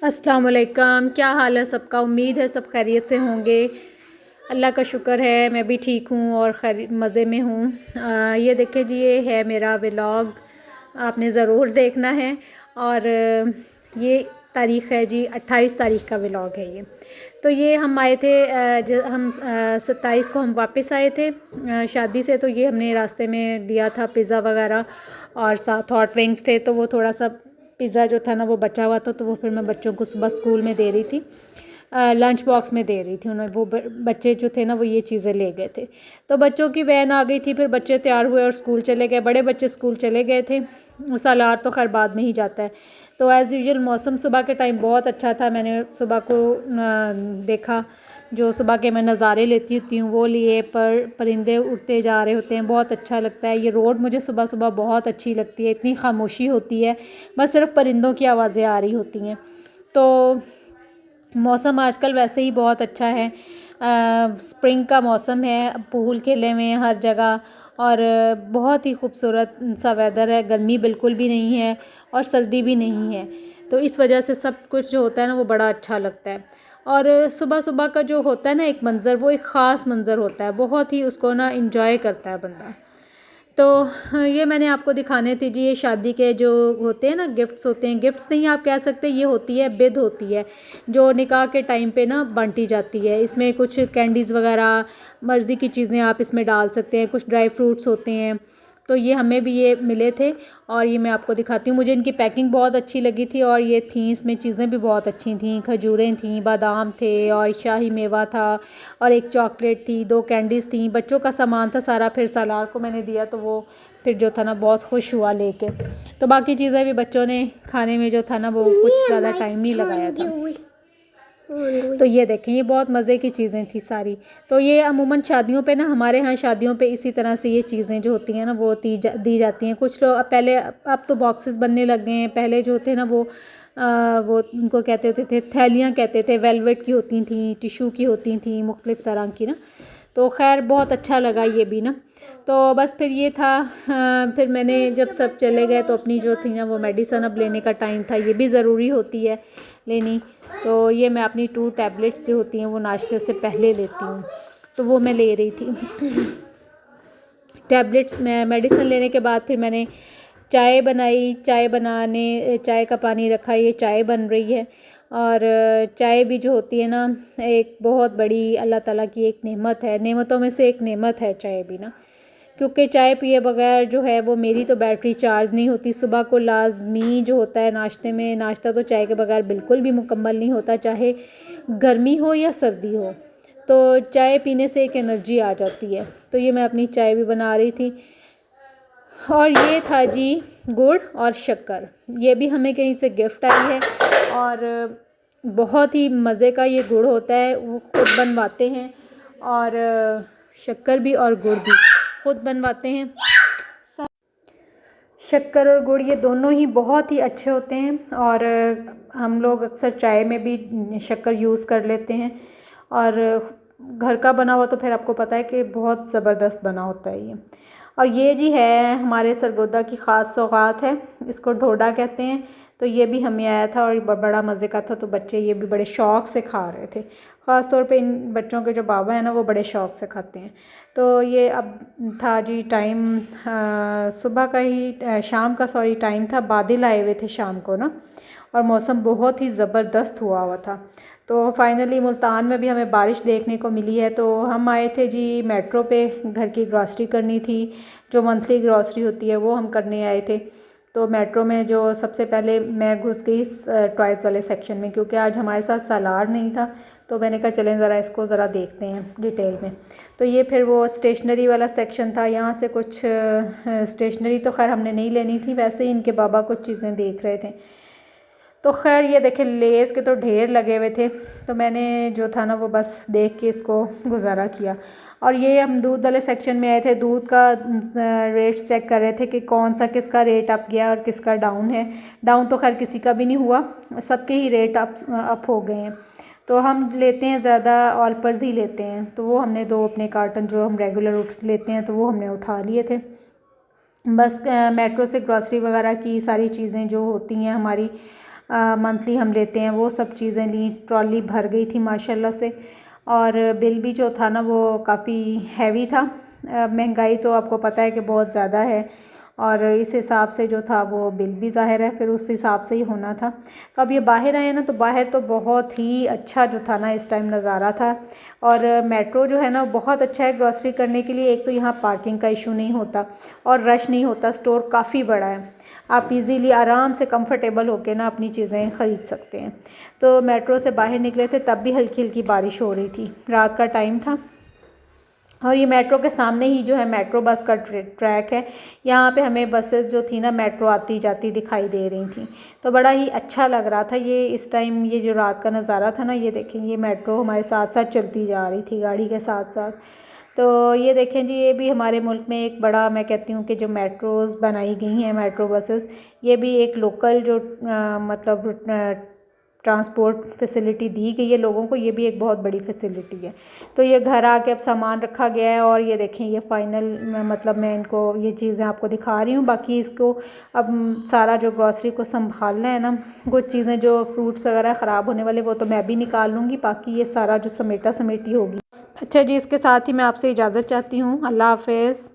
अस्सलाम वालेकुम। क्या हाल है सबका? उम्मीद है सब खैरियत से होंगे। अल्लाह का शुक्र है मैं भी ठीक हूँ और खैर मज़े में हूँ। ये देखिए जी, ये है मेरा व्लॉग, आपने ज़रूर देखना है। और ये तारीख़ है जी 28 तारीख़ का व्लॉग है ये। तो ये हम आए थे, हम 27 को हम वापस आए थे शादी से। तो ये हमने रास्ते में लिया था पिज़्ज़ा वगैरह और साथ हॉट विंग्स थे। तो वो थोड़ा सा पिज़्ज़ा जो था ना वो बचा हुआ था, तो वो फिर मैं बच्चों को सुबह स्कूल में दे रही थी, लंच बॉक्स में दे रही थी उन्हें। वो बच्चे जो थे ना वो ये चीज़ें ले गए थे। तो बच्चों की वैन आ गई थी, फिर बच्चे तैयार हुए और स्कूल चले गए। बड़े बच्चे स्कूल चले गए थे, सालार तो खैर बाद में ही जाता है। तो एज़ यूजुअल मौसम सुबह के टाइम बहुत अच्छा था। मैंने सुबह को देखा, जो सुबह के मैं नज़ारे लेती होती हूँ वो लिए, परिंदे उड़ते जा रहे होते हैं, बहुत अच्छा लगता है। ये रोड मुझे सुबह सुबह बहुत अच्छी लगती है, इतनी खामोशी होती है, बस सिर्फ परिंदों की आवाज़ें आ रही होती हैं। तो मौसम आजकल वैसे ही बहुत अच्छा है, स्प्रिंग का मौसम है, फूल खिले हुए हैं हर जगह और बहुत ही खूबसूरत सा वेदर है। गर्मी बिल्कुल भी नहीं है और सर्दी भी नहीं है, तो इस वजह से सब कुछ जो होता है ना वो बड़ा अच्छा लगता है। और सुबह सुबह का जो होता है ना एक मंज़र, वो एक ख़ास मंज़र होता है, बहुत ही उसको ना इंजॉय करता है बंदा। तो ये मैंने आपको दिखाने थे जी, ये शादी के जो होते हैं ना गिफ्ट्स होते हैं, गिफ्ट्स नहीं आप कह सकते, ये होती है बिद होती है जो निकाह के टाइम पे ना बांटी जाती है। इसमें कुछ कैंडीज़ वगैरह मर्ज़ी की चीज़ें आप इसमें डाल सकते हैं, कुछ ड्राई फ्रूट्स होते हैं। तो ये हमें भी ये मिले थे और ये मैं आपको दिखाती हूँ। मुझे इनकी पैकिंग बहुत अच्छी लगी थी और ये थी, इसमें चीज़ें भी बहुत अच्छी थी, खजूरें थी, बादाम थे और शाही मेवा था और एक चॉकलेट थी, 2 कैंडीज़ थी, बच्चों का सामान था सारा। फिर सालार को मैंने दिया तो वो फिर जो था ना बहुत खुश हुआ लेके। तो बाकी चीज़ें भी बच्चों ने खाने में जो था ना वो कुछ ज़्यादा टाइम नहीं लगाया था। तो ये देखें, ये बहुत मज़े की चीज़ें थी सारी। तो ये अमूमन शादियों पे ना, हमारे यहाँ शादियों पे इसी तरह से ये चीज़ें जो होती हैं ना वो दी जाती हैं। कुछ लोग पहले, अब तो बॉक्सेस बनने लग गए हैं, पहले जो थे ना वो उनको कहते होते थे थैलियाँ कहते थे, वेलवेट की होती थी, टिशू की होती थी, मुख्तलिफ़ तरह की ना। तो खैर बहुत अच्छा लगा ये भी ना। तो बस फिर ये था, फिर मैंने जब सब चले गए तो अपनी जो थी ना वो मेडिसन अब लेने का टाइम था, ये भी ज़रूरी होती है लेनी। तो ये मैं अपनी 2 टैबलेट्स जो होती हैं वो नाश्ते से पहले लेती हूँ, तो वो मैं ले रही थी। टैबलेट्स में मेडिसिन लेने के बाद फिर मैंने चाय बनाई, चाय का पानी रखा, ये चाय बन रही है। और चाय भी जो होती है ना एक बहुत बड़ी अल्लाह ताला की एक नेमत है, नेमतों में से एक नेमत है चाय भी ना। क्योंकि चाय पिए बगैर जो है वो मेरी तो बैटरी चार्ज नहीं होती। सुबह को लाजमी जो होता है नाश्ते में, नाश्ता तो चाय के बगैर बिल्कुल भी मुकम्मल नहीं होता, चाहे गर्मी हो या सर्दी हो। तो चाय पीने से एक एनर्जी आ जाती है। तो ये मैं अपनी चाय भी बना रही थी। और ये था जी गुड़ और शक्कर, ये भी हमें कहीं से गिफ्ट आई है और बहुत ही मज़े का ये गुड़ होता है, वो ख़ुद बनवाते हैं। और शक्कर भी और गुड़ भी ख़ुद बनवाते हैं। शक्कर और गुड़ ये दोनों ही बहुत ही अच्छे होते हैं और हम लोग अक्सर चाय में भी शक्कर यूज़ कर लेते हैं। और घर का बना हुआ तो फिर आपको पता है कि बहुत ज़बरदस्त बना होता है ये। और ये जी है हमारे सरगोदा की ख़ास सौगात है, इसको ढोडा कहते हैं। तो ये भी हमें आया था और बड़ा मज़े का था, तो बच्चे ये भी बड़े शौक़ से खा रहे थे। ख़ास तौर पे इन बच्चों के जो बाबा हैं ना वो बड़े शौक़ से खाते हैं। तो ये अब था जी टाइम सुबह का ही, शाम का सॉरी टाइम था, बादल आए हुए थे शाम को ना और मौसम बहुत ही ज़बरदस्त हुआ था। तो फाइनली मुल्तान में भी हमें बारिश देखने को मिली है। तो हम आए थे जी मेट्रो पे, घर की ग्रॉसरी करनी थी, जो मंथली ग्रॉसरी होती है वो हम करने आए थे। तो मेट्रो में जो सबसे पहले मैं घुस गई टॉयज़ वाले सेक्शन में, क्योंकि आज हमारे साथ सालार नहीं था। तो मैंने कहा चलें ज़रा इसको ज़रा देखते हैं डिटेल में। तो ये फिर वो स्टेशनरी वाला सेक्शन था, यहाँ से कुछ स्टेशनरी तो खैर हमने नहीं लेनी थी, वैसे ही इनके बाबा कुछ चीज़ें देख रहे थे। तो खैर ये देखें लेस के तो ढेर लगे हुए थे, तो मैंने जो था ना वो बस देख के इसको गुजारा किया। और ये हम दूध वाले सेक्शन में आए थे, दूध का रेट्स चेक कर रहे थे कि कौन सा किसका रेट अप गया और किसका डाउन है। डाउन तो खैर किसी का भी नहीं हुआ, सबके ही रेट अप हो गए हैं। तो हम लेते हैं ज़्यादा ऑलपर्स ही लेते हैं, तो वो हमने 2 अपने कार्टन जो हम रेगुलर लेते हैं तो वो हमने उठा लिए थे। बस मेट्रो से ग्रॉसरी वगैरह की सारी चीज़ें जो होती हैं हमारी मंथली हम लेते हैं, वो सब चीज़ें ली। ट्रॉली भर गई थी माशाल्लाह से। और बिल भी जो था ना वो काफ़ी हैवी था। महंगाई तो आपको पता है कि बहुत ज़्यादा है, और इस हिसाब से जो था वो बिल भी ज़ाहिर है फिर उस हिसाब से ही होना था। तो अब ये बाहर आए ना, तो बाहर तो बहुत ही अच्छा जो था ना इस टाइम नज़ारा था। और मेट्रो जो है ना बहुत अच्छा है ग्रॉसरी करने के लिए। एक तो यहाँ पार्किंग का इशू नहीं होता और रश नहीं होता, स्टोर काफ़ी बड़ा है, आप इजीली आराम से कंफर्टेबल होकर ना अपनी चीज़ें ख़रीद सकते हैं। तो मेट्रो से बाहर निकले थे तब भी हल्की हल्की बारिश हो रही थी, रात का टाइम था। और ये मेट्रो के सामने ही जो है मेट्रो बस का ट्रैक है। यहाँ पे हमें बसेस जो थी ना मेट्रो आती जाती दिखाई दे रही थी, तो बड़ा ही अच्छा लग रहा था ये इस टाइम। ये जो रात का नज़ारा था ना, ये देखें, ये मेट्रो हमारे साथ साथ चलती जा रही थी गाड़ी के साथ साथ। तो ये देखें जी, ये भी हमारे मुल्क में एक बड़ा, मैं कहती हूँ कि जो मेट्रोज़ बनाई गई हैं, मेट्रो बसेस, ये भी एक लोकल जो मतलब ट्रांसपोर्ट फैसिलिटी दी गई है लोगों को, ये भी एक बहुत बड़ी फैसिलिटी है। तो ये घर आके अब सामान रखा गया है, और ये देखें ये फ़ाइनल मतलब मैं इनको ये चीज़ें आपको दिखा रही हूँ। बाकी इसको अब सारा जो ग्रॉसरी को संभालना है ना, कुछ चीज़ें जो फ्रूट्स वगैरह ख़राब होने वाले वो तो मैं भी निकाल लूँगी, बाकी ये सारा जो समेटा समेटी होगी। अच्छा जी, इसके साथ ही मैं आपसे इजाज़त चाहती हूँ। अल्लाह हाफ़िज़।